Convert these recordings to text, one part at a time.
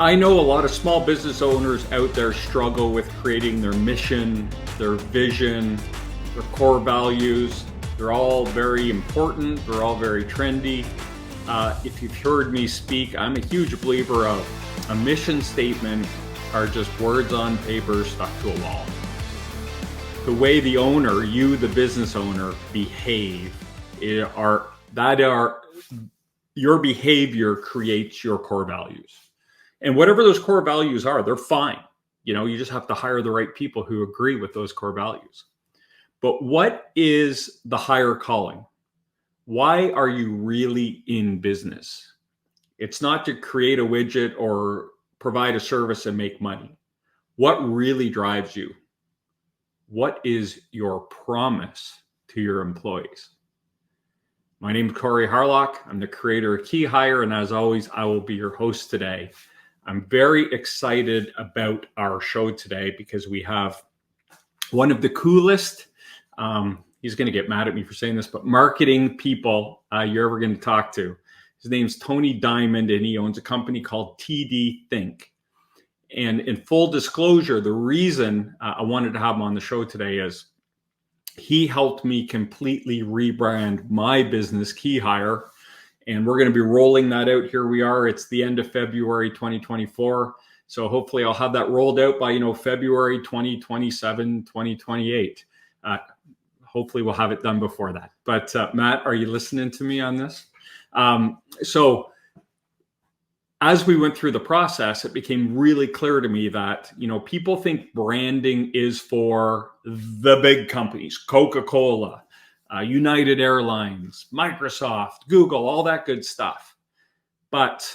I know a lot of small business owners out there struggle with creating their mission, their vision, their core values. They're all very important. They're all very trendy. If you've heard me speak, I'm a huge believer of a mission statement are just words on paper stuck to a wall. The way the owner, you, the business owner, behave, your behavior creates your core values. And whatever those core values are, they're fine. You just have to hire the right people who agree with those core values. But what is the higher calling? Why are you really in business? It's not to create a widget or provide a service and make money. What really drives you? What is your promise to your employees? My name is Corey Harlock. I'm the creator of Key Hire, and as always, I will be your host today. I'm very excited about our show today because we have one of the coolest, he's going to get mad at me for saying this, but marketing people you're ever going to talk to. His name's Tony Diamond, and he owns a company called TDThink. And in full disclosure, the reason I wanted to have him on the show today is he helped me completely rebrand my business, Key Hire. And we're going to be rolling that out. Here we are. It's the end of February 2024. So hopefully I'll have that rolled out by, February 2027, 2028. Hopefully we'll have it done before that. But Matt, are you listening to me on this? So as we went through the process, it became really clear to me that, people think branding is for the big companies, Coca-Cola, United Airlines, Microsoft, Google, all that good stuff. But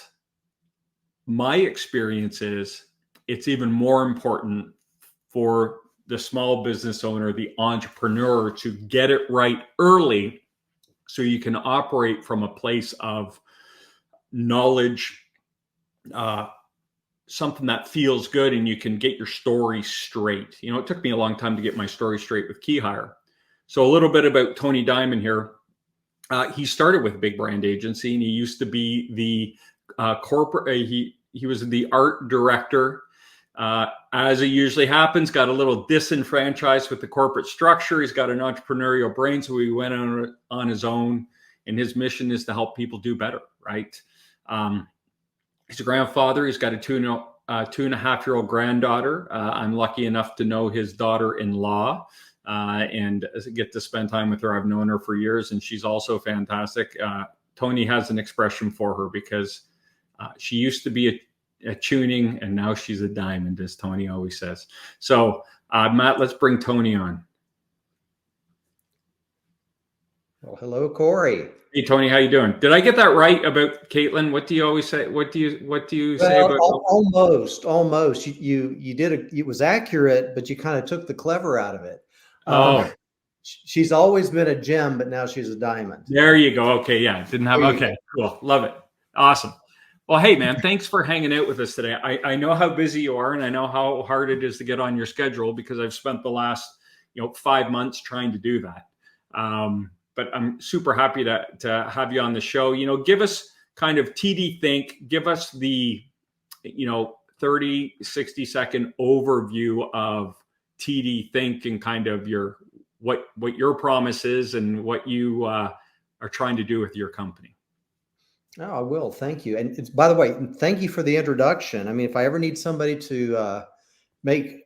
my experience is it's even more important for the small business owner, the entrepreneur, to get it right early so you can operate from a place of knowledge, something that feels good, and you can get your story straight. It took me a long time to get my story straight with Key Hire. So a little bit about Tony Diamond here. He started with a big brand agency, and he used to be the corporate, he was the art director. As it usually happens, got a little disenfranchised with the corporate structure. He's got an entrepreneurial brain, so he went on his own, and his mission is to help people do better, right? He's a grandfather. He's got a 2.5-year-old granddaughter. I'm lucky enough to know his daughter-in-law and get to spend time with her. I've known her for years, and she's also fantastic. Tony has an expression for her because she used to be a tuning, and now she's a diamond, as Tony always says. So, Matt, let's bring Tony on. Well, hello, Corey. Hey, Tony, how you doing? Did I get that right about Caitlin? What do you always say? What do you say about? Almost. You did it was accurate, but you kind of took the clever out of it. She's always been a gem, but now she's a diamond. There you go. Okay, yeah, didn't have. Okay, cool, love it, awesome. Well, hey, man, thanks for hanging out with us today. I know how busy you are, and I know how hard it is to get on your schedule because I've spent the last 5 months trying to do that. But I'm super happy to have you on the show. Give us kind of TDThink, give us the 30, 60-second overview of TDThink and kind of what your promise is and what you are trying to do with your company. Oh, I will. Thank you. And by the way, thank you for the introduction. I mean, if I ever need somebody to make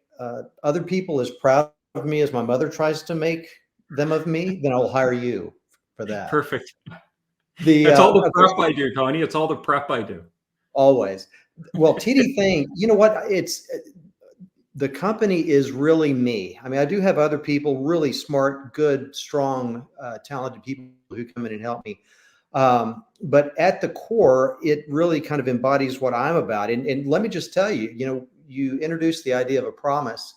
other people as proud of me as my mother tries to make them of me, then I'll hire you for that. Perfect. That's all the prep I do, Tony. It's all the prep I do. Always. Well, TDThink, you know what? The company is really me. I mean, I do have other people, really smart, good, strong, talented people who come in and help me. But at the core, it really kind of embodies what I'm about. And let me just tell you, you introduced the idea of a promise.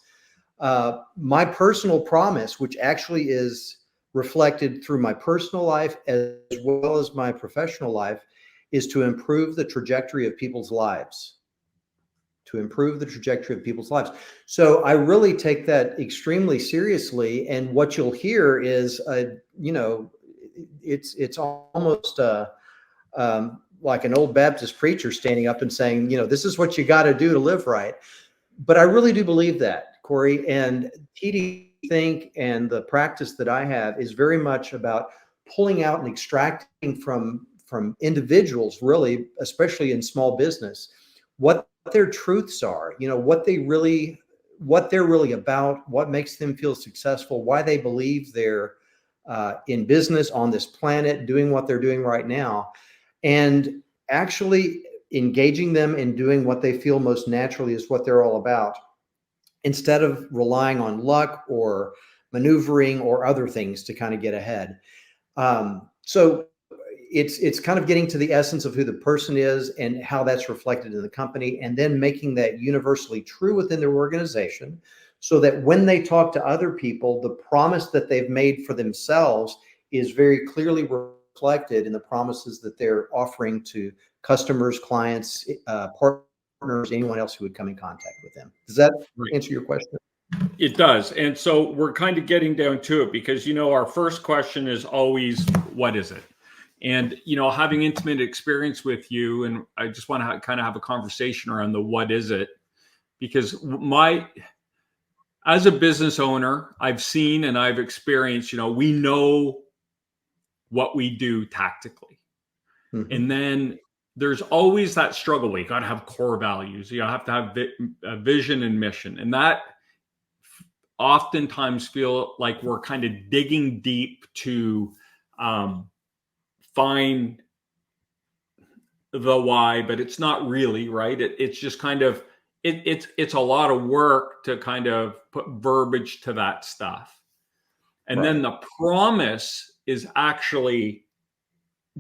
My personal promise, which actually is reflected through my personal life as well as my professional life, is to improve the trajectory of people's lives. So I really take that extremely seriously. And what you'll hear is, it's almost like an old Baptist preacher standing up and saying, this is what you got to do to live right. But I really do believe that, Corey. And TDThink and the practice that I have is very much about pulling out and extracting from individuals, really, especially in small business, what their truths are, what they're really about, what makes them feel successful, why they believe they're in business on this planet, doing what they're doing right now, and actually engaging them in doing what they feel most naturally is what they're all about, instead of relying on luck or maneuvering or other things to kind of get ahead. So it's kind of getting to the essence of who the person is and how that's reflected in the company, and then making that universally true within their organization, so that when they talk to other people, the promise that they've made for themselves is very clearly reflected in the promises that they're offering to customers, clients, partners, anyone else who would come in contact with them. Does that answer your question? It does. And so we're kind of getting down to it because, our first question is always, what is it? And, having intimate experience with you, and I just want to kind of have a conversation around the what is it? Because as a business owner, I've seen and I've experienced, we know what we do tactically. Mm-hmm. And then there's always that struggle. You got to have core values. You have to have a vision and mission. And that oftentimes feel like we're kind of digging deep to find the why, but it's not really, right? It's just kind of, it's a lot of work to kind of put verbiage to that stuff. And right. Then the promise is actually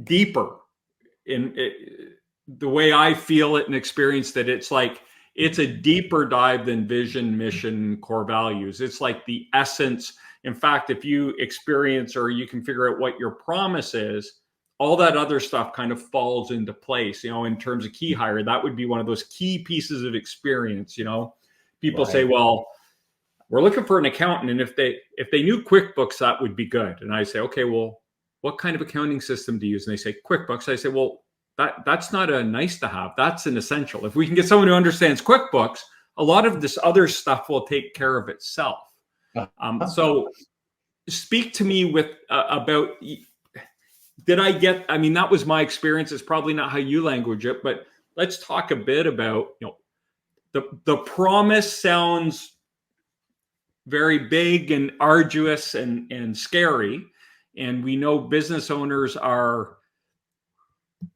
deeper in the way I feel it and experience that. It's a deeper dive than vision, mission, core values. It's like the essence. In fact, if you experience or you can figure out what your promise is, all that other stuff kind of falls into place, in terms of key hire. That would be one of those key pieces of experience. People say, well, we're looking for an accountant, and if they knew QuickBooks, that would be good. And I say, okay, well, what kind of accounting system do you use? And they say QuickBooks. I say, well, that's not a nice to have. That's an essential. If we can get someone who understands QuickBooks, a lot of this other stuff will take care of itself. So speak to me about, that was my experience. It's probably not how you language it, but let's talk a bit about, the promise sounds very big and arduous and scary. And we know business owners are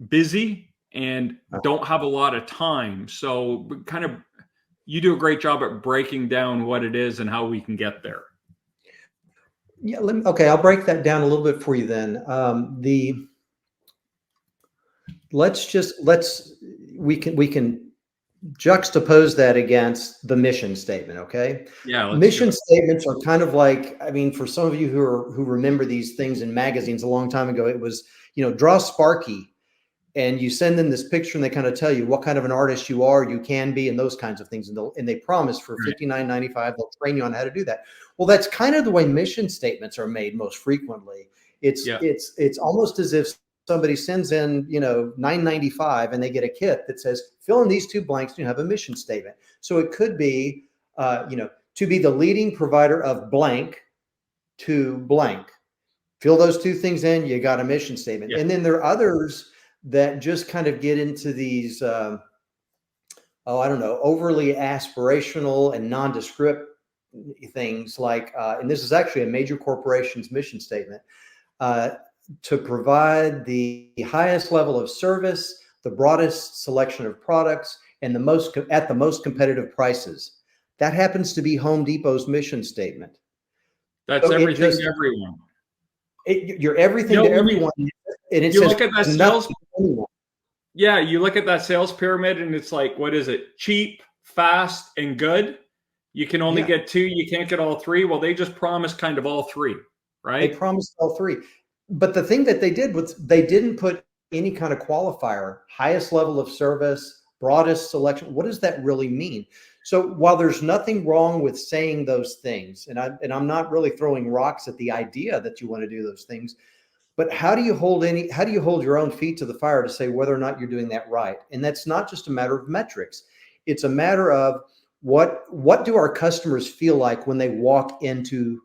busy and don't have a lot of time. So you do a great job at breaking down what it is and how we can get there. Yeah. Okay. I'll break that down a little bit for you then. We can juxtapose that against the mission statement. Okay. Yeah. Mission statements are kind of like, for some of you who remember these things in magazines a long time ago, it was, draw Sparky, and you send them this picture and they kind of tell you what kind of an artist you are, you can be, and those kinds of things. And they promise for $59.95, they'll train you on how to do that. Well, that's kind of the way mission statements are made most frequently. It's almost as if somebody sends in, $9.95 and they get a kit that says, fill in these two blanks and you have a mission statement. So it could be, to be the leading provider of blank to blank. Fill those two things in, you got a mission statement. Yeah. And then there are others that just kind of get into these, overly aspirational and nondescript things like, and this is actually a major corporation's mission statement, to provide the highest level of service, the broadest selection of products, and at the most competitive prices. That happens to be Home Depot's mission statement. That's everything to everyone. You're everything to everyone. And it you says look at that sales. Yeah, you look at that sales pyramid, and it's like, what is it? Cheap, fast, and good. You can only get two. You can't get all three. Well, they just promised kind of all three, right? They promised all three. But the thing that they did was they didn't put any kind of qualifier, highest level of service, broadest selection. What does that really mean? So while there's nothing wrong with saying those things, and I'm not really throwing rocks at the idea that you want to do those things, But how do you hold your own feet to the fire to say whether or not you're doing that right? And that's not just a matter of metrics. It's a matter of what do our customers feel like when they walk into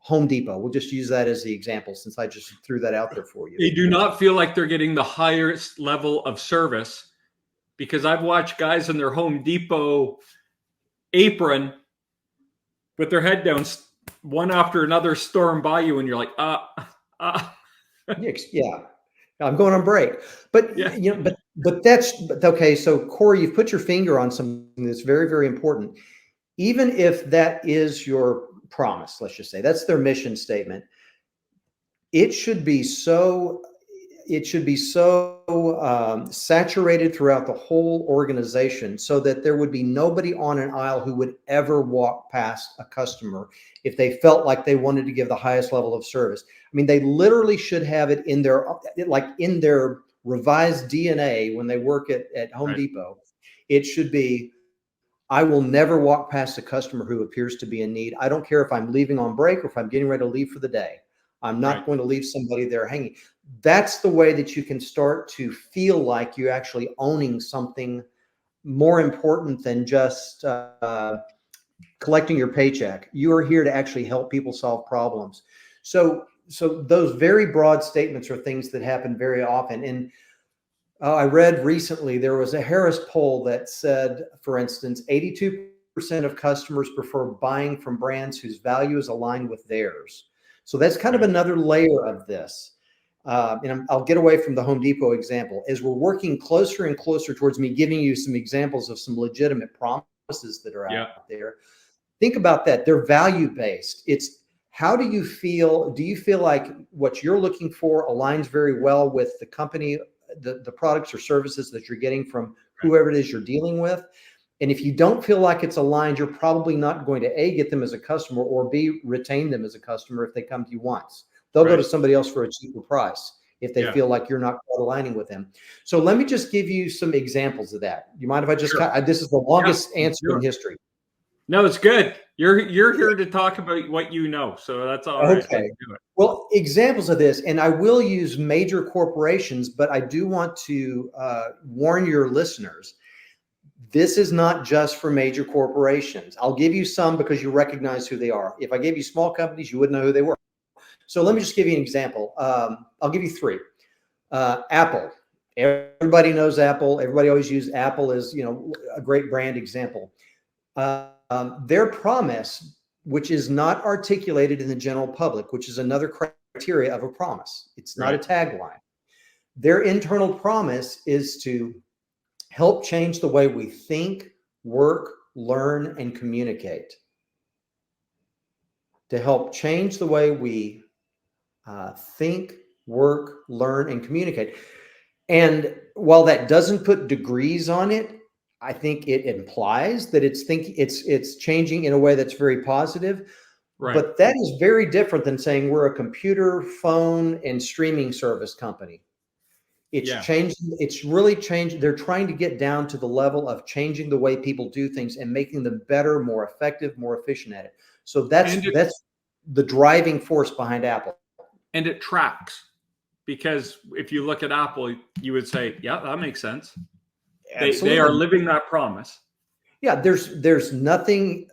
Home Depot? We'll just use that as the example since I just threw that out there for you. They do not feel like they're getting the highest level of service, because I've watched guys in their Home Depot apron with their head down, one after another, storm by you, and you're like, Yeah, I'm going on break. But yeah, but okay. So Corey, you've put your finger on something that's very, very important. Even if that is your promise, let's just say that's their mission statement, it should be so saturated throughout the whole organization so that there would be nobody on an aisle who would ever walk past a customer if they felt like they wanted to give the highest level of service. I mean, they literally should have it in their revised DNA when they work at Home Depot. It should be, I will never walk past a customer who appears to be in need. I don't care if I'm leaving on break or if I'm getting ready to leave for the day. I'm not going to leave somebody there hanging. That's the way that you can start to feel like you're actually owning something more important than just collecting your paycheck. You are here to actually help people solve problems. So those very broad statements are things that happen very often. And I read recently there was a Harris poll that said, for instance, 82% of customers prefer buying from brands whose values align with theirs. So that's kind of another layer of this. And I'll get away from the Home Depot example. As we're working closer and closer towards me giving you some examples of some legitimate promises that are out there, think about that. They're value-based. It's how do you feel? Do you feel like what you're looking for aligns very well with the company, the products or services that you're getting from whoever it is you're dealing with? And if you don't feel like it's aligned, you're probably not going to A, get them as a customer, or B, retain them as a customer if they come to you once. They'll go to somebody else for a cheaper price if they feel like you're not quite aligning with them. So let me just give you some examples of that. You mind if I just, this is the longest answer in history. No, it's good. You're here to talk about what you know. So that's all right. Okay. Let's do it. Well, examples of this, and I will use major corporations, but I do want to warn your listeners. This is not just for major corporations. I'll give you some because you recognize who they are. If I gave you small companies, you wouldn't know who they were. So let me just give you an example. I'll give you three. Apple. Everybody knows Apple. Everybody always uses Apple as, a great brand example. Their promise, which is not articulated in the general public, which is another criteria of a promise. It's not a tagline. Their internal promise is to help change the way we think, work, learn, and communicate. To help change the way we think, work, learn, and communicate. And while that doesn't put degrees on it, I think it implies that it's changing in a way that's very positive. But that is very different than saying we're a computer, phone, and streaming service company. It's changing. It's really changed. They're trying to get down to the level of changing the way people do things and making them better, more effective, more efficient at it. So that's the driving force behind Apple. And it tracks, because if you look at Apple, you would say, yeah, that makes sense. They are living that promise. Yeah, there's nothing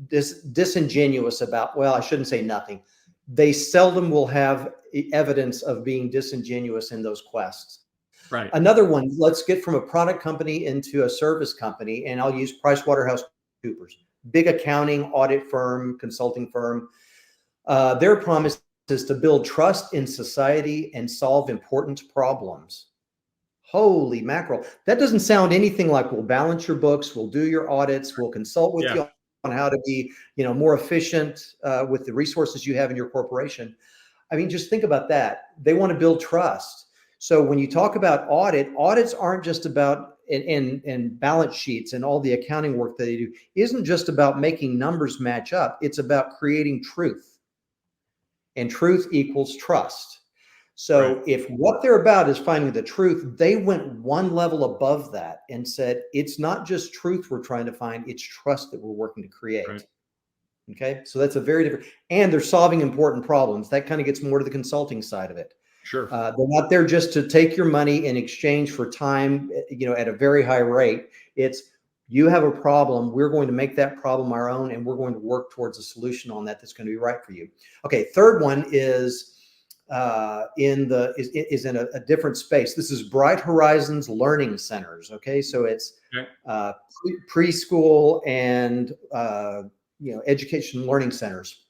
disingenuous about, well, I shouldn't say nothing. They seldom will have evidence of being disingenuous in those quests. Right. Another one, let's get from a product company into a service company, and I'll use PricewaterhouseCoopers, big accounting, audit firm, consulting firm. Their promise is to build trust in society and solve important problems. Holy mackerel. That doesn't sound anything like we'll balance your books, we'll do your audits, we'll consult with you on how to be, more efficient with the resources you have in your corporation. I mean, just think about that. They want to build trust. So when you talk about audits aren't just about and balance sheets and all the accounting work that they do isn't just about making numbers match up. It's about creating truth. And truth equals trust. So if what they're about is finding the truth, they went one level above that and said, it's not just truth we're trying to find, it's trust that we're working to create. Okay. So that's a very different, and they're solving important problems. That kind of gets more to the consulting side of it. Sure. They're not there just to take your money in exchange for time, at a very high rate. It's, you have a problem, we're going to make that problem our own, and we're going to work towards a solution on that that's going to be right for you. Okay, third one is in a different space. This is Bright Horizons Learning Centers. Okay, so it's preschool and education learning centers.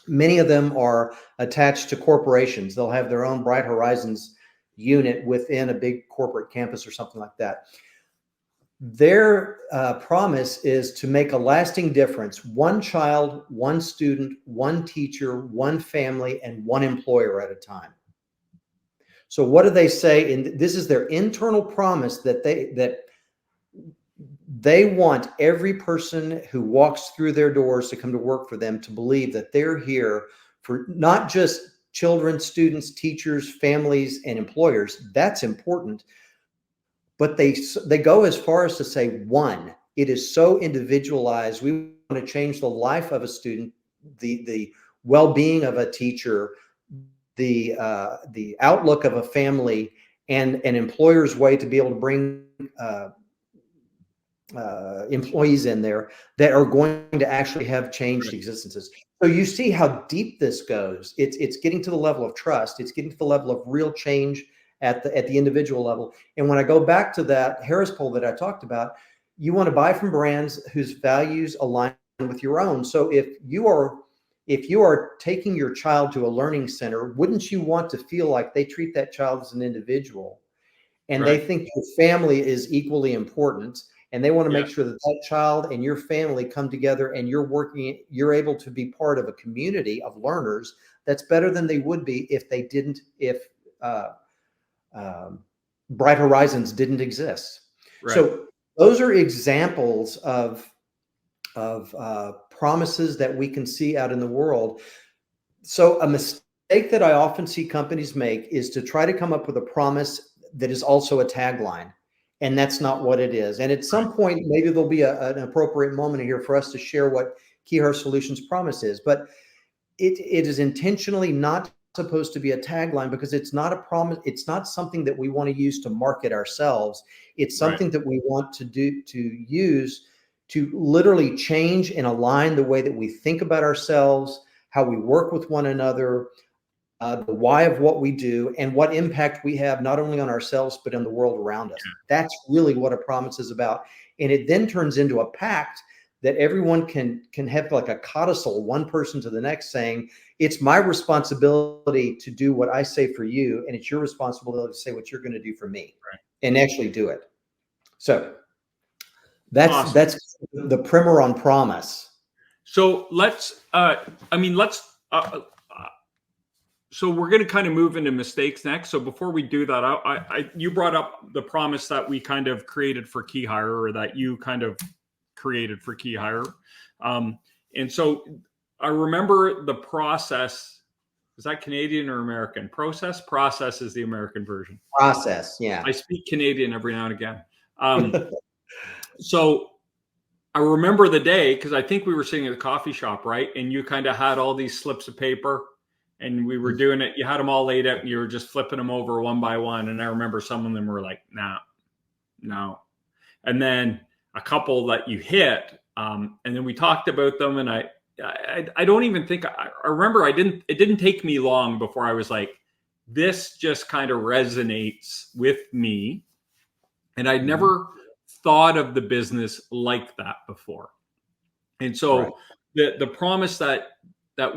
Many of them are attached to corporations. They'll have their own Bright Horizons unit within a big corporate campus or something like that. Their promise is to make a lasting difference. One child, one student, one teacher, one family, and one employer at a time. So what do they say? And this is their internal promise, that they want every person who walks through their doors to come to work for them to believe that they're here for not just children, students, teachers, families, and employers. That's important. But they go as far as to say, one, it is so individualized. We want to change the life of a student, the well-being of a teacher, the outlook of a family, and an employer's way to be able to bring employees in there that are going to actually have changed existences. So you see how deep this goes. It's getting to the level of trust. It's getting to the level of real change at the individual level. And when I go back to that Harris poll that I talked about, you want to buy from brands whose values align with your own. So if you are taking your child to a learning center, wouldn't you want to feel like they treat that child as an individual, and they think your family is equally important, and they want to make sure that that child and your family come together, and you're able to be part of a community of learners that's better than they would be if Bright Horizons didn't exist. Right. So those are examples of promises that we can see out in the world. So a mistake that I often see companies make is to try to come up with a promise that is also a tagline, and that's not what it is. And at some point, maybe there'll be an appropriate moment here for us to share what Keyhire Solutions' promise is, but it is intentionally not supposed to be a tagline, because it's not a promise. It's not something that we want to use to market ourselves. It's something that we want to use to literally change and align the way that we think about ourselves, how we work with one another, the why of what we do, and what impact we have not only on ourselves, but on the world around us. That's really what a promise is about. And it then turns into a pact that everyone can have, like a codicil, one person to the next, saying, it's my responsibility to do what I say for you, and it's your responsibility to say what you're going to do for me, and actually do it. So that's the primer on promise. So so we're going to kind of move into mistakes next. So before we do that, you brought up the promise that we kind of created for Keyhire, or that you kind of created for Keyhire. And so I remember the process. Is that Canadian or American? Process is the American version. Process, yeah. I speak Canadian every now and again. So I remember the day, because I think we were sitting at a coffee shop, right? And you kind of had all these slips of paper, and we were doing it. You had them all laid out, and you were just flipping them over one by one. And I remember some of them were like, no. And then a couple that you hit, and then we talked about them, and I don't even think I remember. It didn't take me long before I was like, this just kind of resonates with me, and I'd never thought of the business like that before. And so the promise that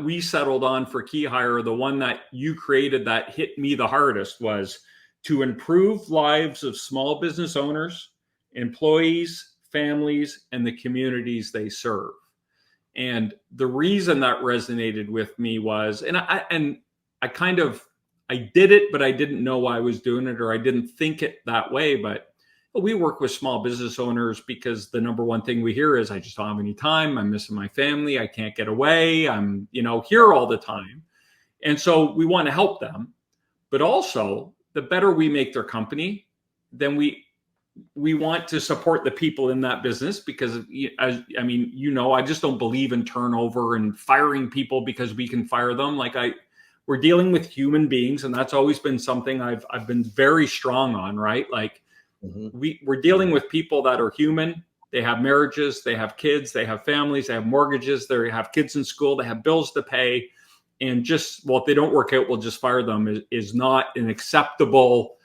we settled on for Keyhire, the one that you created that hit me the hardest, was to improve lives of small business owners, employees, families, and the communities they serve. And the reason that resonated with me was, and I did it, but I didn't know why I was doing it, or I didn't think it that way. But we work with small business owners because the number one thing we hear is, I just don't have any time. I'm missing my family. I can't get away. I'm, here all the time. And so we want to help them, but also the better we make their company, then we we want to support the people in that business because, I just don't believe in turnover and firing people because we can fire them. We're dealing with human beings, and that's always been something I've been very strong on, right? Like we're dealing with people that are human. They have marriages, they have kids, they have families, they have mortgages, they have kids in school, they have bills to pay. And just, well, if they don't work out, we'll just fire them is not an acceptable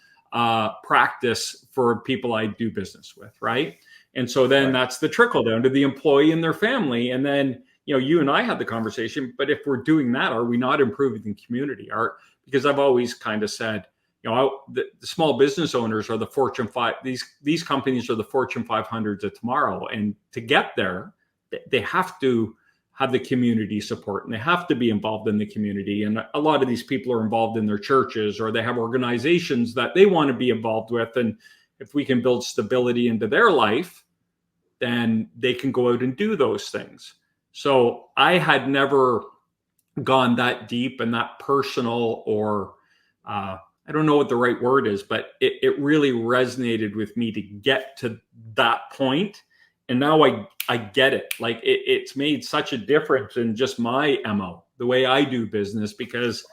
practice for people I do business with, right? And so then that's the trickle down to the employee and their family. And then, you and I had the conversation, but if we're doing that, are we not improving the community? Because I've always kind of said, the small business owners are the Fortune 5. These companies are the Fortune 500s of tomorrow. And to get there, they have to have the community support, and they have to be involved in the community. And a lot of these people are involved in their churches, or they have organizations that they want to be involved with. And if we can build stability into their life, then they can go out and do those things. So I had never gone that deep and that personal, or I don't know what the right word is, but it really resonated with me to get to that point. And now I get it. Like it's made such a difference in just my MO, the way I do business, because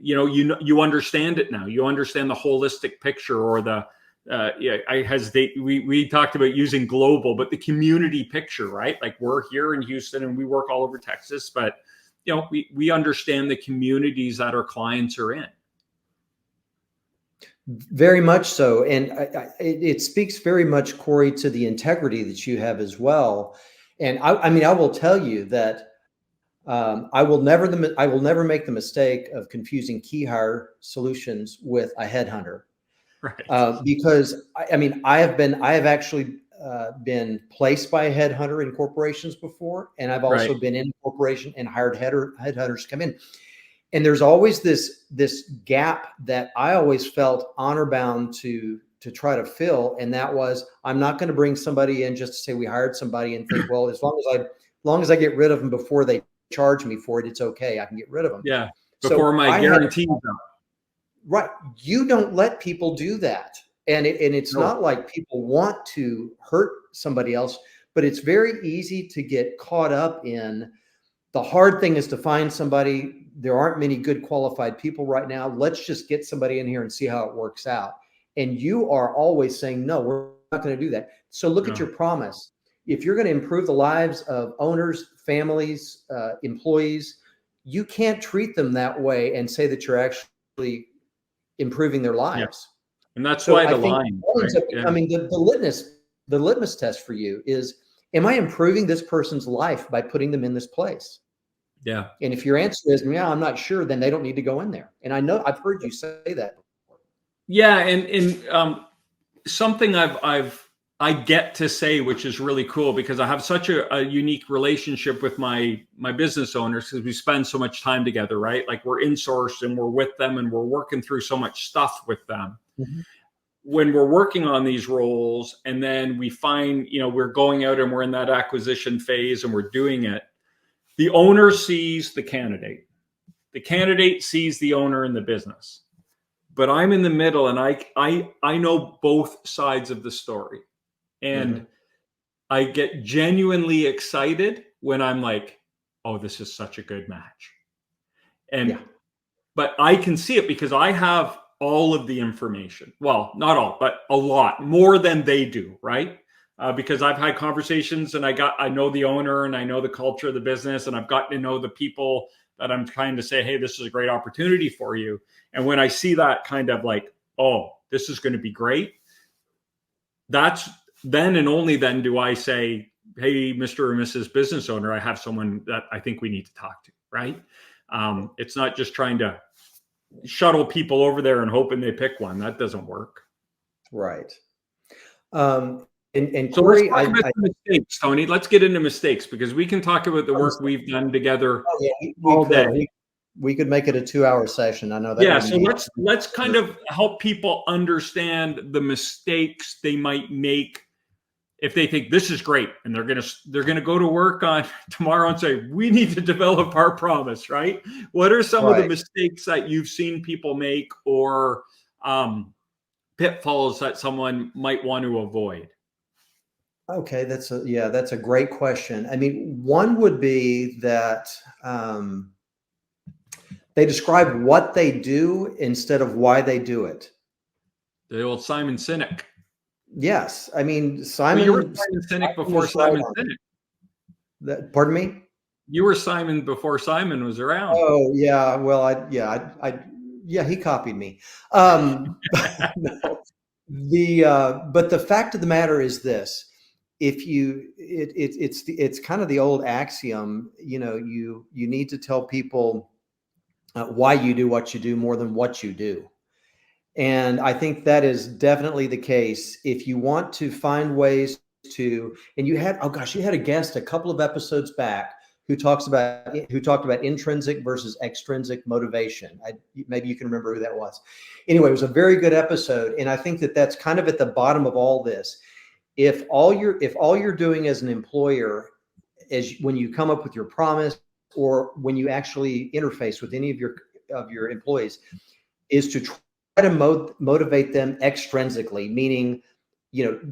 you understand it now. You understand the holistic picture, or the I hesitate. We talked about using global, but the community picture, right? Like we're here in Houston and we work all over Texas, but we understand the communities that our clients are in. Very much so. And it speaks very much, Corey, to the integrity that you have as well. And I will tell you that I will never make the mistake of confusing key hire solutions with a headhunter. Right. Because I have actually been placed by a headhunter in corporations before, and I've also been in a corporation and hired headhunters come in. And there's always this gap that I always felt honor bound to try to fill. And that was, I'm not going to bring somebody in just to say we hired somebody and think, well, as long as I get rid of them before they charge me for it, it's okay. I can get rid of them. Yeah. Before my guarantee. Right. You don't let people do that. And it's not like people want to hurt somebody else, but it's very easy to get caught up in the hard thing is to find somebody. There aren't many good qualified people right now. Let's just get somebody in here and see how it works out. And you are always saying, no, we're not going to do that. So look at your promise. If you're going to improve the lives of owners, families, employees, you can't treat them that way and say that you're actually improving their lives. Yeah. And that's why the line. The litmus test for you is, am I improving this person's life by putting them in this place? Yeah. And if your answer is, yeah, I'm not sure, then they don't need to go in there. And I know I've heard you say that before. Yeah. And something I get to say, which is really cool, because I have such a unique relationship with my business owners, because we spend so much time together, right? Like we're insourced and we're with them and we're working through so much stuff with them. Mm-hmm. When we're working on these roles, and then we find, we're going out and we're in that acquisition phase and we're doing it, the owner sees the candidate sees the owner in the business, but I'm in the middle, and I know both sides of the story. And I get genuinely excited when I'm like, oh, this is such a good match. But I can see it because I have all of the information. Well, not all, but a lot more than they do, right? Because I've had conversations and I know the owner and I know the culture of the business, and I've gotten to know the people that I'm trying to say, hey, this is a great opportunity for you. And when I see that kind of like, oh, this is going to be great, that's then and only then do I say, hey, Mr. or Mrs. Business Owner, I have someone that I think we need to talk to, right? It's not just trying to shuttle people over there and hoping they pick one. That doesn't work. Right. And so Corey, mistakes, Tony. Let's get into mistakes, because we can talk about the work we've done together all day. We could make it a 2-hour session. I know that. Yeah. So let's kind of help people understand the mistakes they might make if they think this is great, and they're gonna go to work on tomorrow and say, we need to develop our promise, right? What are some of the mistakes that you've seen people make, or pitfalls that someone might want to avoid? Okay, that's a great question. I mean, one would be that they describe what they do instead of why they do it. The old Simon Sinek. Yes, I mean Well, you were Simon Simon Sinek before was right Simon on Sinek. that. Pardon me? You were Simon before Simon was around. Oh yeah, well yeah, he copied me. No, but the fact of the matter is this: if it's kind of the old axiom, you need to tell people why you do what you do more than what you do. And I think that is definitely the case. If you want to find ways to, and oh gosh, you had a guest a couple of episodes back who talked about intrinsic versus extrinsic motivation. Maybe you can remember who that was. Anyway, it was a very good episode, and I think that that's kind of at the bottom of all this. If all you're doing as an employer is when you come up with your promise or when you actually interface with any of your employees is to try to motivate them extrinsically, meaning,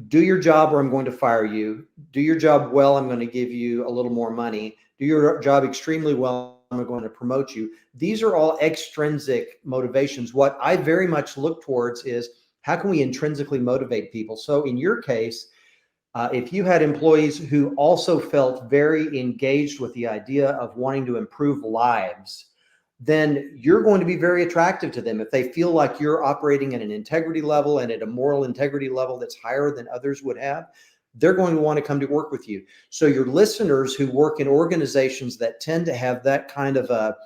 do your job or I'm going to fire you. Do your job well, I'm going to give you a little more money. Do your job extremely well, I'm going to promote you. These are all extrinsic motivations. What I very much look towards is how can we intrinsically motivate people? So in your case, if you had employees who also felt very engaged with the idea of wanting to improve lives, then you're going to be very attractive to them. If they feel like you're operating at an integrity level and at a moral integrity level that's higher than others would have, they're going to want to come to work with you. So your listeners who work in organizations that tend to have that kind of a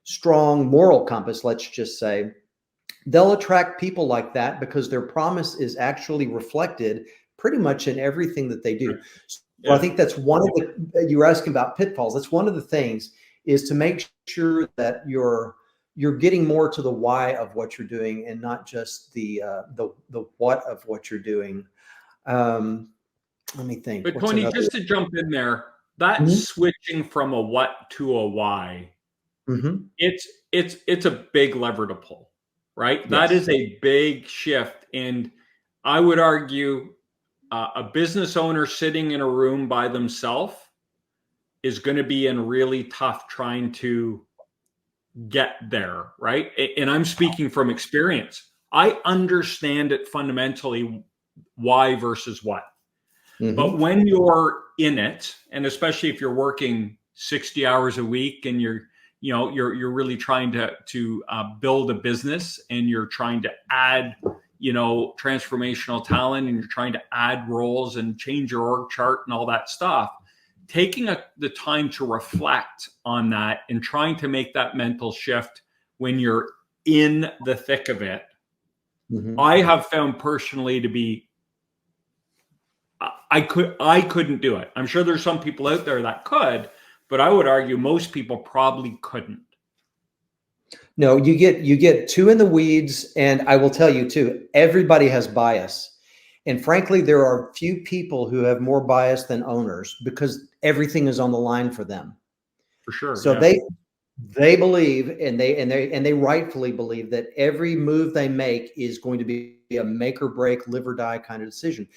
strong moral compass, let's just say, they'll attract people like that because their promise is actually reflected pretty much in everything that they do. So I think that's one of you were asking about pitfalls. That's one of the things is to make sure that you're getting more to the why of what you're doing and not just the what of what you're doing. Let me think. But Tony, just to jump in there, that switching from a what to a why, it's a big lever to pull, right? Yes. That is a big shift. And I would argue a business owner sitting in a room by themselves is going to be in really tough trying to get there, right? And I'm speaking from experience. I understand it fundamentally, why versus what. But when you're in it, and especially if you're working 60 hours a week and you're really trying to build a business and you're trying to add, transformational talent and you're trying to add roles and change your org chart and all that stuff, taking the time to reflect on that and trying to make that mental shift when you're in the thick of it, I have found personally to be, I couldn't do it. I'm sure there's some people out there that could, but I would argue most people probably couldn't. No, you get too in the weeds, and I will tell you too, everybody has bias. And frankly, there are few people who have more bias than owners because everything is on the line for them. For sure. So yeah. They believe and they rightfully believe that every move they make is going to be a make or break, live or die kind of decision.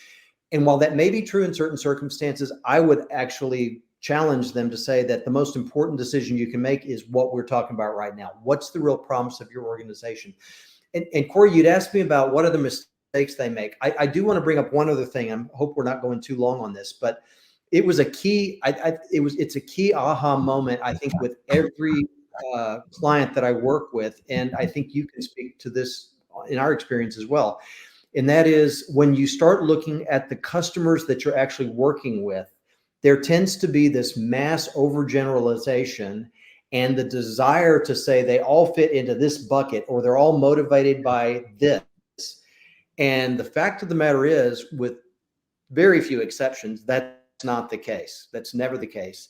And while that may be true in certain circumstances, I would actually challenge them to say that the most important decision you can make is what we're talking about right now. What's the real promise of your organization? And Corey, you'd asked me about what are the mistakes they make. I do want to bring up one other thing. I hope we're not going too long on this, but it was a key. It's a key aha moment, I think, with every client that I work with, and I think you can speak to this in our experience as well. And that is when you start looking at the customers that you're actually working with, there tends to be this mass overgeneralization and the desire to say they all fit into this bucket or they're all motivated by this. And the fact of the matter is, with very few exceptions, that's not the case. That's never the case.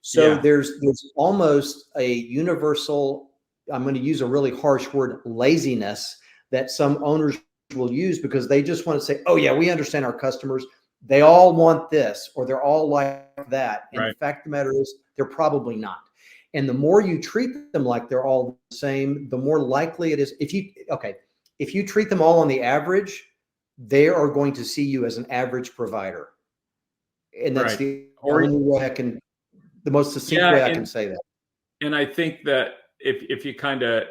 So there's almost a universal, I'm going to use a really harsh word, laziness that some owners will use because they just want to say, oh yeah, we understand our customers. They all want this or they're all like that. And the fact of the matter is they're probably not. And the more you treat them like they're all the same, the more likely it is. if you treat them all on the average, they are going to see you as an average provider. And that's Right. the Or only way the most succinct way I can say that. And I think that if you kind of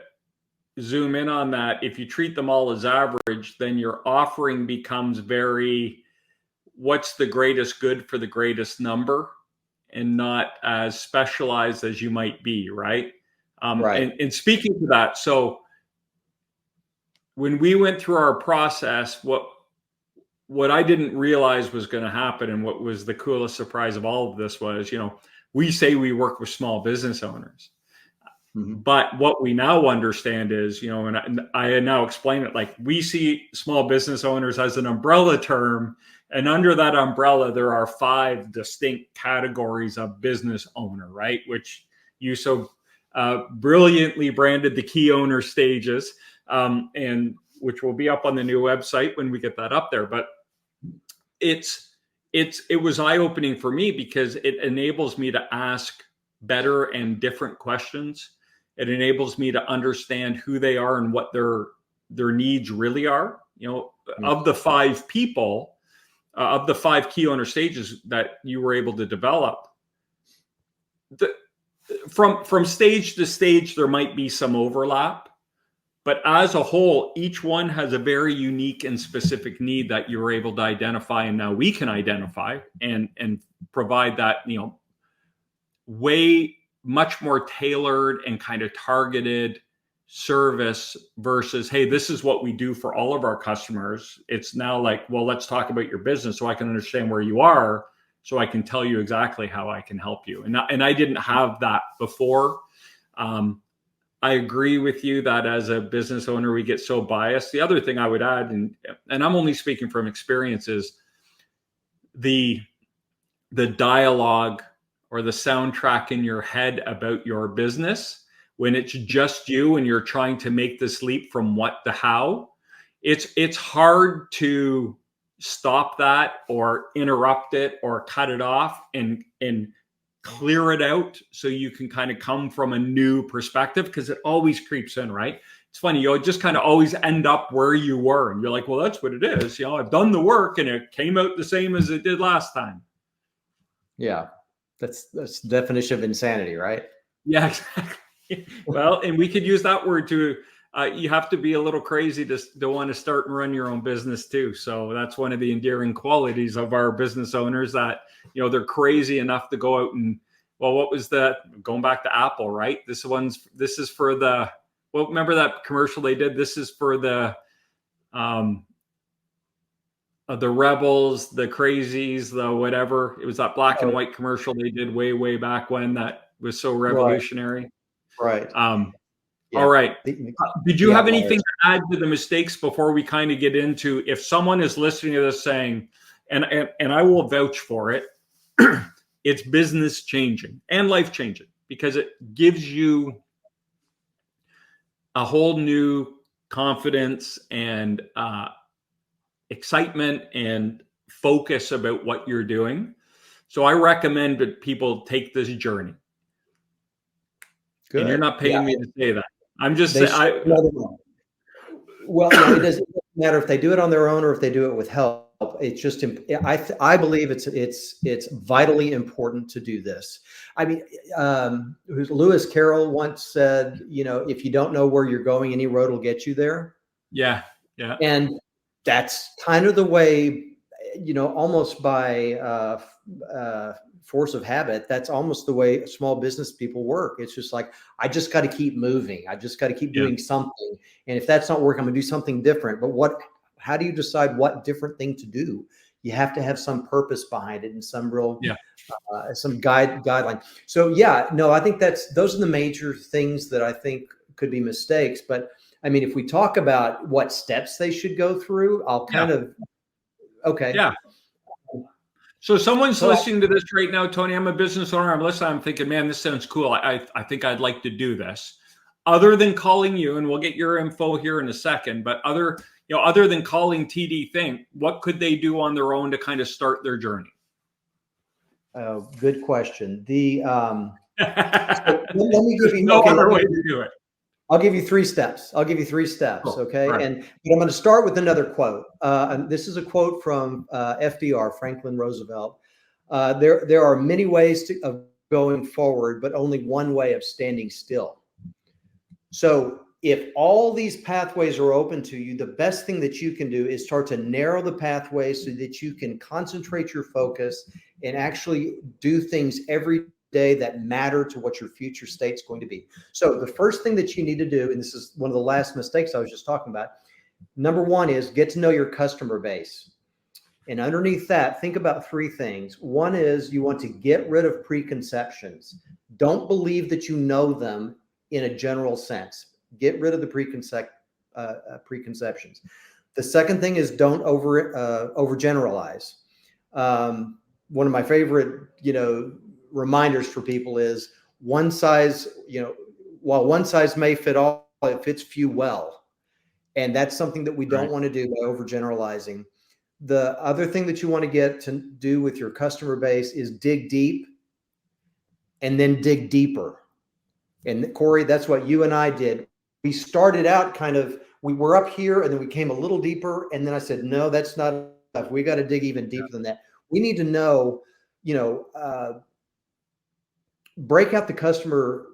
zoom in on that, if you treat them all as average, then your offering becomes very, what's the greatest good for the greatest number, and not as specialized as you might be, right? Right. And speaking to that, so when we went through our process, what I didn't realize was going to happen, and what was the coolest surprise of all of this was, we say we work with small business owners. But what we now understand is, and I now explain it, like, we see small business owners as an umbrella term. And under that umbrella, there are 5 distinct categories of business owner, right? Which you so brilliantly branded the key owner stages, and which will be up on the new website when we get that up there. But it was eye-opening for me because it enables me to ask better and different questions. It enables me to understand who they are and what their needs really are. Of the 5 people, of the 5 key owner stages that you were able to develop, from stage to stage, there might be some overlap, but as a whole, each one has a very unique and specific need that you were able to identify, and now we can identify and provide that, way much more tailored and kind of targeted service versus, hey, this is what we do for all of our customers. It's now like, well, let's talk about your business so I can understand where you are, so I can tell you exactly how I can help you. And I didn't have that before. I agree with you that as a business owner, we get so biased. The other thing I would add, and I'm only speaking from experience, is the dialogue or the soundtrack in your head about your business when it's just you and you're trying to make this leap from what to how. It's hard to stop that or interrupt it or cut it off and clear it out so you can kind of come from a new perspective, because it always creeps in, right? It's funny, you'll just kind of always end up where you were and you're like, well, that's what it is. I've done the work and it came out the same as it did last time. Yeah. That's the definition of insanity, right? Yeah, exactly. Well, and we could use that word to, you have to be a little crazy to want to start and run your own business too. So that's one of the endearing qualities of our business owners, that, they're crazy enough to go out and, well, what was that? Going back to Apple, right? This is for the, well, remember that commercial they did? This is for the rebels, the crazies, the whatever. It was that black and white commercial they did way back when that was so revolutionary. Right. Yeah. All right. Did you have anything to add to the mistakes before we kind of get into, if someone is listening to this saying, and I will vouch for it, it's business changing and life changing, because it gives you a whole new confidence and excitement and focus about what you're doing. So I recommend that people take this journey. Good. And you're not paying me to say that. I'm just saying. Well, it doesn't matter if they do it on their own or if they do it with help. It's just, I believe it's vitally important to do this. I mean, Lewis Carroll once said, if you don't know where you're going, any road will get you there. Yeah. And that's kind of the way, almost by force of habit, that's almost the way small business people work. It's just like, I just got to keep moving. I just got to keep doing something. And if that's not working, I'm going to do something different. But how do you decide what different thing to do? You have to have some purpose behind it and some real, some guideline. So I think those are the major things that I think could be mistakes. But I mean, if we talk about what steps they should go through, I'll kind of, okay. Yeah. So someone's listening to this right now, Tony, I'm a business owner. I'm listening. I'm thinking, man, this sounds cool. I think I'd like to do this. Other than calling you, and we'll get your info here in a second, but other than calling TDThink, what could they do on their own to kind of start their journey? Good question. So let me give you no other way to do it. I'll give you three steps. I'll give you three steps. Cool. Okay. Right. And I'm going to start with another quote. And this is a quote from FDR, Franklin Roosevelt. There are many ways of going forward, but only one way of standing still. So if all these pathways are open to you, the best thing that you can do is start to narrow the pathways so that you can concentrate your focus and actually do things every day that matter to what your future state's going to be. So the first thing that you need to do, and this is one of the last mistakes I was just talking about, number one is get to know your customer base. And underneath that, think about three things. One is you want to get rid of preconceptions. Don't believe that you know them in a general sense. Get rid of the preconceptions. The second thing is don't overgeneralize. One of my favorite, reminders for people is one size, while one size may fit all, it fits few well. And that's something that we don't want to do by overgeneralizing. The other thing that you want to get to do with your customer base is dig deep and then dig deeper. And Corey, that's what you and I did. We started out we were up here and then we came a little deeper. And then I said, no, that's not enough. We got to dig even deeper than that. We need to know, break out the customer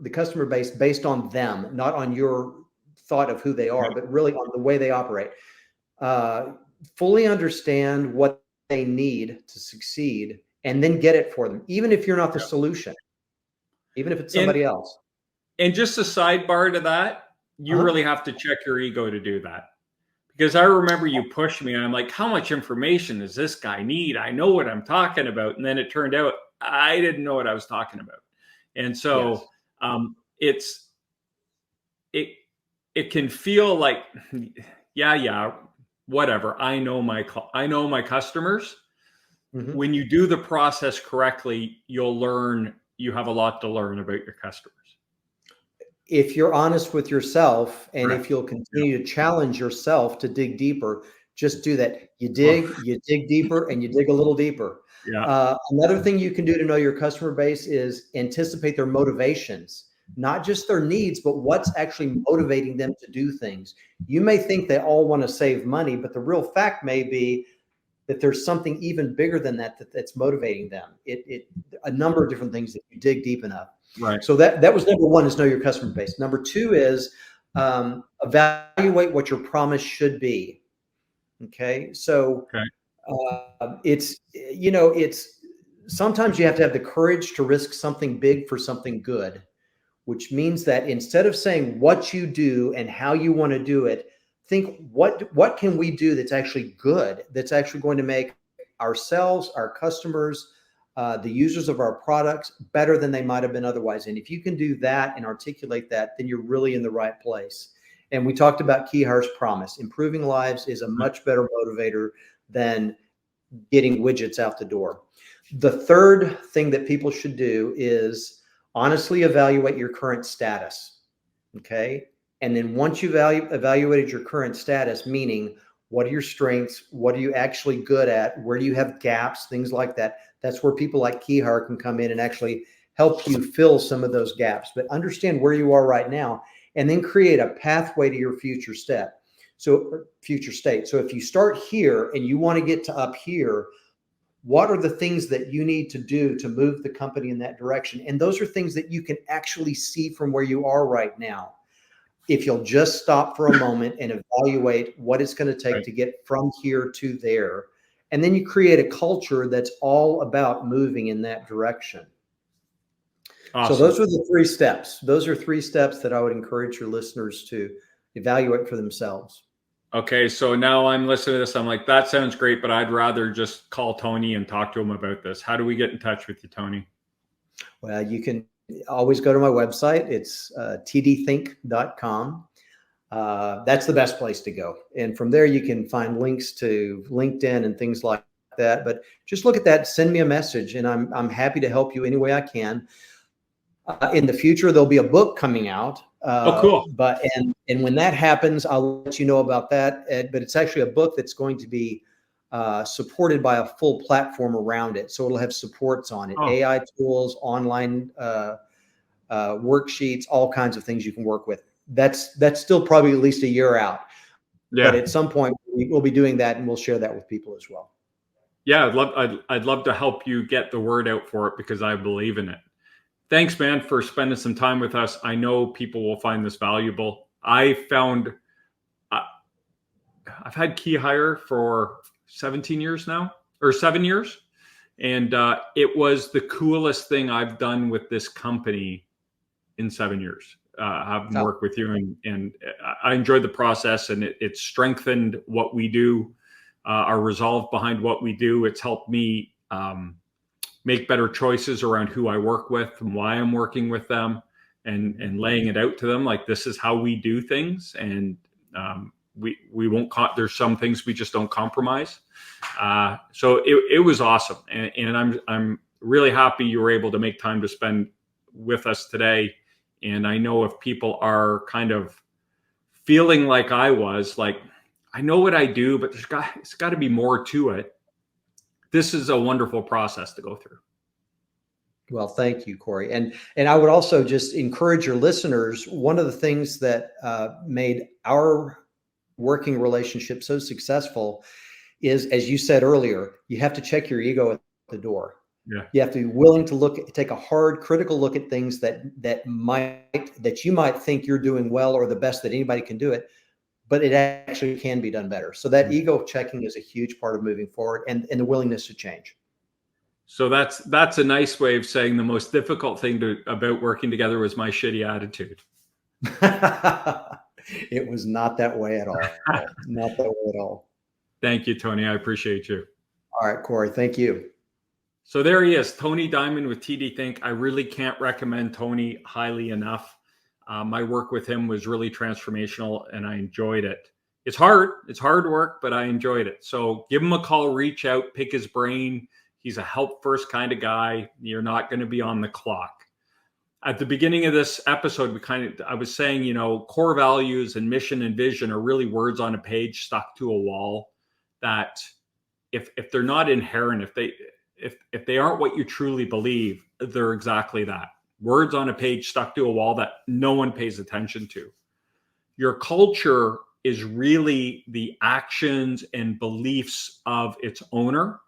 base based on them, not on your thought of who they are, but really on the way they operate. Fully understand what they need to succeed and then get it for them, even if you're not the solution, even if it's somebody else. And just a sidebar to that, you really have to check your ego to do that. Because I remember you pushed me and I'm like, how much information does this guy need? I know what I'm talking about. And then it turned out I didn't know what I was talking about. And so it can feel like, whatever. I know my customers. Mm-hmm. When you do the process correctly, you'll learn, you have a lot to learn about your customers. If you're honest with yourself and if you'll continue to challenge yourself to dig deeper, just do that. You dig deeper and you dig a little deeper. Yeah. Another thing you can do to know your customer base is anticipate their motivations, not just their needs, but what's actually motivating them to do things. You may think they all want to save money, but the real fact may be that there's something even bigger than that's motivating them. A number of different things that you dig deep enough. Right. So that was number one, is know your customer base. Number two is evaluate what your promise should be. Okay. So it's sometimes you have to have the courage to risk something big for something good, which means that instead of saying what you do and how you want to do it, think what can we do that's actually good, that's actually going to make ourselves, our customers, the users of our products better than they might have been otherwise. And if you can do that and articulate that, then you're really in the right place. And we talked about Kehar's promise. Improving lives is a much better motivator than getting widgets out the door. The third thing that people should do is honestly evaluate your current status. Okay. And then once you've evaluated your current status, meaning what are your strengths? What are you actually good at? Where do you have gaps? Things like that. That's where people like Kehar can come in and actually help you fill some of those gaps. But understand where you are right now and then create a pathway to your future state. So if you start here and you want to get to up here, what are the things that you need to do to move the company in that direction? And those are things that you can actually see from where you are right now. If you'll just stop for a moment and evaluate what it's going to take to get from here to there, and then you create a culture that's all about moving in that direction. Awesome. So those are the three steps. Those are three steps that I would encourage your listeners to evaluate for themselves. Okay, so now I'm listening to this. I'm like, that sounds great, but I'd rather just call Tony and talk to him about this. How do we get in touch with you, Tony? Well, you can always go to my website. It's TDThink.com. That's the best place to go. And from there, you can find links to LinkedIn and things like that. But just look at that, send me a message, and I'm happy to help you any way I can. In the future, there'll be a book coming out. Oh, cool. And when that happens, I'll let you know about that. But it's actually a book that's going to be supported by a full platform around it. So it'll have supports on it, AI tools, online worksheets, all kinds of things you can work with. that's still probably at least a year out. Yeah. But at some point we'll be doing that, and we'll share that with people as well. Yeah, I'd love to help you get the word out for it, because I believe in it. Thanks, man, for spending some time with us. I know people will find this valuable. I've had Key Hire for 17 years now, or 7 years. And it was the coolest thing I've done with this company in 7 years. Having worked with you, and I enjoyed the process, and it strengthened what we do, our resolve behind what we do. It's helped me make better choices around who I work with and why I'm working with them, and laying it out to them like, this is how we do things, and we won't. There's some things we just don't compromise. So it was awesome, and I'm really happy you were able to make time to spend with us today. And I know if people are kind of feeling like I was, like, I know what I do, but there's got to be more to it. This is a wonderful process to go through. Well, thank you, Corey. And I would also just encourage your listeners. One of the things that made our working relationship so successful is, as you said earlier, you have to check your ego at the door. Yeah. You have to be willing to take a hard, critical look at things that you might think you're doing well, or the best that anybody can do it, but it actually can be done better. So that ego checking is a huge part of moving forward, and the willingness to change. So that's a nice way of saying the most difficult thing about working together was my shitty attitude. It was not that way at all. Not that way at all. Thank you, Tony. I appreciate you. All right, Corey. Thank you. So there he is, Tony Diamond with TDThink. I really can't recommend Tony highly enough. My work with him was really transformational, and I enjoyed it. It's hard work, but I enjoyed it. So give him a call, reach out, pick his brain. He's a help first kind of guy. You're not going to be on the clock. At the beginning of this episode, I was saying, core values and mission and vision are really words on a page stuck to a wall, that if they're not inherent, if they aren't what you truly believe, they're exactly that. Words on a page stuck to a wall that no one pays attention to. Your culture is really the actions and beliefs of its owner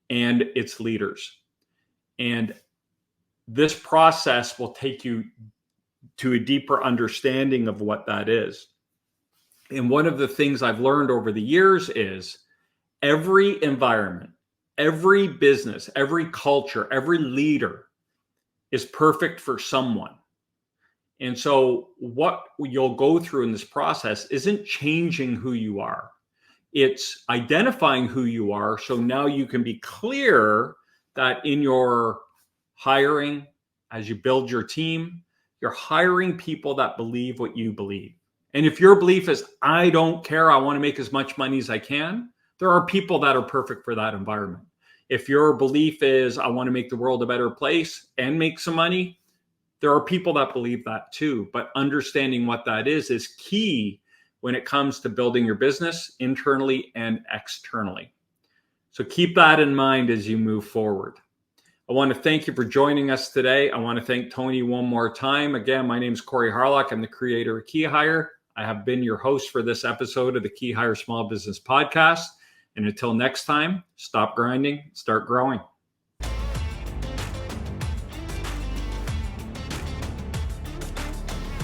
and its leaders. And this process will take you to a deeper understanding of what that is. And one of the things I've learned over the years is every environment, every business, every culture, every leader is perfect for someone. And so what you'll go through in this process isn't changing who you are. It's identifying who you are. So now you can be clear that in your hiring, as you build your team, you're hiring people that believe what you believe. And if your belief is, I don't care, I want to make as much money as I can, there are people that are perfect for that environment. If your belief is, I want to make the world a better place and make some money, there are people that believe that too. But understanding what that is key when it comes to building your business internally and externally. So keep that in mind as you move forward. I want to thank you for joining us today. I want to thank Tony one more time. Again, my name is Corey Harlock. I'm the creator of Key Hire. I have been your host for this episode of the Key Hire Small Business Podcast. And until next time, stop grinding, start growing.